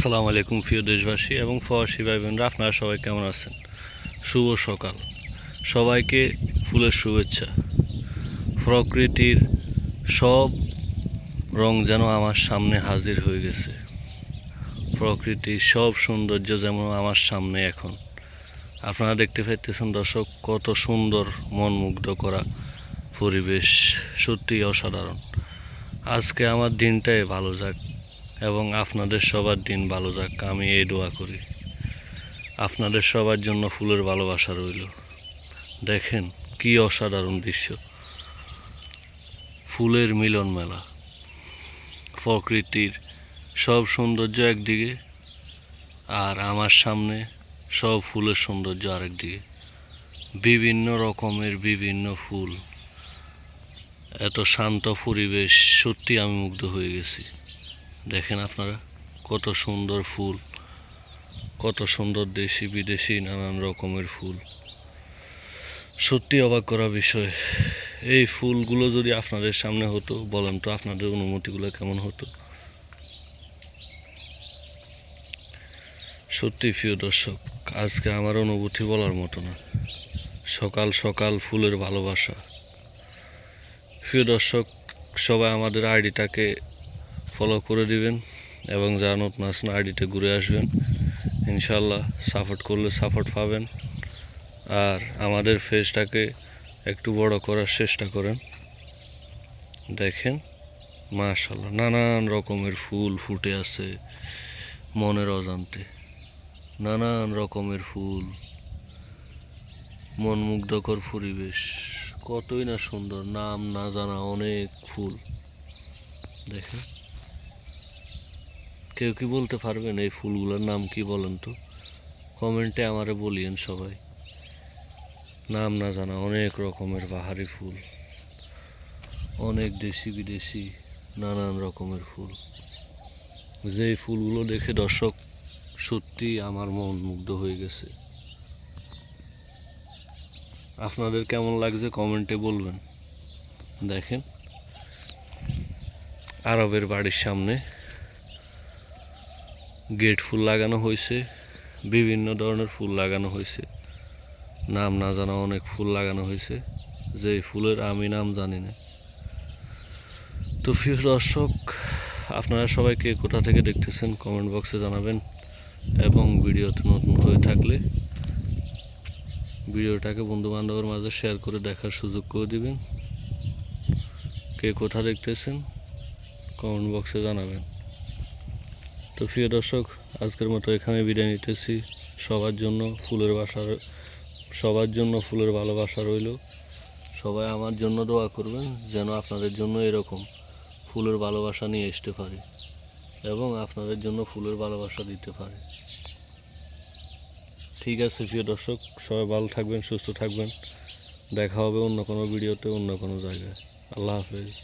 আসসালামু আলাইকুম প্রিয় দেশবাসী এবং প্রবাসী ভাই বোনরা, আপনারা সবাই কেমন আছেন? শুভ সকাল, সবাইকে ফুলের শুভেচ্ছা। প্রকৃতির সব রং যেন আমার সামনে হাজির হয়ে গেছে। প্রকৃতির সব সৌন্দর্য যেমন আমার সামনে এখন আপনারা দেখতে পাইতেছেন দর্শক, কত সুন্দর মনমুগ্ধ করা পরিবেশ, সত্যিই অসাধারণ। আজকে আমার দিনটাই ভালো যাক এবং আপনাদের সবার দিন ভালো যাক, আমি এই দোয়া করি। আপনাদের সবার জন্য ফুলের ভালোবাসা রইল। দেখেন কি অসাধারণ দৃশ্য, ফুলের মিলন মেলা। প্রকৃতির সব সৌন্দর্য একদিকে, আর আমার সামনে সব ফুলের সৌন্দর্য আরেকদিকে। বিভিন্ন রকমের বিভিন্ন ফুল, এত শান্ত পরিবেশ, সত্যি আমি মুগ্ধ হয়ে গেছি। দেখেন আপনারা কত সুন্দর ফুল, কত সুন্দর দেশি বিদেশি নানান রকমের ফুল, সত্যি অবাক করা বিষয়। এই ফুলগুলো যদি আপনাদের সামনে হতো, বলেন তো আপনাদের অনুমতিগুলো কেমন হতো? সত্যি প্রিয় দর্শক, আজকে আমার অনুভূতি বলার মতো না। সকাল সকাল ফুলের ভালোবাসা। প্রিয় দর্শক, সবাই আমাদের আইডিটাকে ফলো করে দিবেন এবং যারা নতুন আসেন আইডিতে ঘুরে আসবেন। ইনশাল্লাহ সাপোর্ট করলে সাপোর্ট পাবেন। আর আমাদের ফেসটাকে একটু বড় করার চেষ্টা করেন। দেখেন মাশাআল্লাহ, নানান রকমের ফুল ফুটে আছে মনের অজান্তে। নানান রকমের ফুল, মনমুগ্ধকর পরিবেশ, কতই না সুন্দর, নাম না জানা অনেক ফুল। দেখেন, কেউ কি বলতে পারবেন এই ফুলগুলোর নাম কি? বলেন তো, কমেন্টে আমারে বলিয়েন সবাই। নাম না জানা অনেক রকমের বাহারি ফুল, অনেক দেশি বিদেশি নানান রকমের ফুল। যে ফুলগুলো দেখে দর্শক সত্যি আমার মন মুগ্ধ হয়ে গেছে। আপনাদের কেমন লাগছে কমেন্টে বলবেন। দেখেন, আরবের বাড়ির সামনে গেট ফুল লাগানো হয়েছে, বিভিন্ন ধরনের ফুল লাগানো হয়েছে, নাম না জানা অনেক ফুল লাগানো হয়েছে, যে ফুলের আমি নাম জানি না। তো প্রিয় দর্শক, আপনারা সবাইকে কোথা থেকে দেখতেছেন কমেন্ট বক্সে জানাবেন এবং ভিডিওতে নতুন হয়ে থাকলে ভিডিওটাকে বন্ধু বান্ধবের মাঝে শেয়ার করে দেখার সুযোগ করে দিবেন। কে কোথা দেখতেছেন কমেন্ট বক্সে জানাবেন। তো প্রিয় দর্শক, আজকের মতো এখানে বিদায় নিতেছি। সবার জন্য ফুলের ভালোবাসা রইল। সবাই আমার জন্য দোয়া করবেন যেন আপনাদের জন্য এরকম ফুলের ভালোবাসা নিয়ে আসতে পারি এবং আপনাদের জন্য ফুলের ভালোবাসা দিতে পারি। ঠিক আছে প্রিয় দর্শক, সবাই ভালো থাকবেন, সুস্থ থাকবেন। দেখা হবে অন্য কোনো ভিডিওতে, অন্য কোনো জায়গায়। আল্লাহ হাফেজ।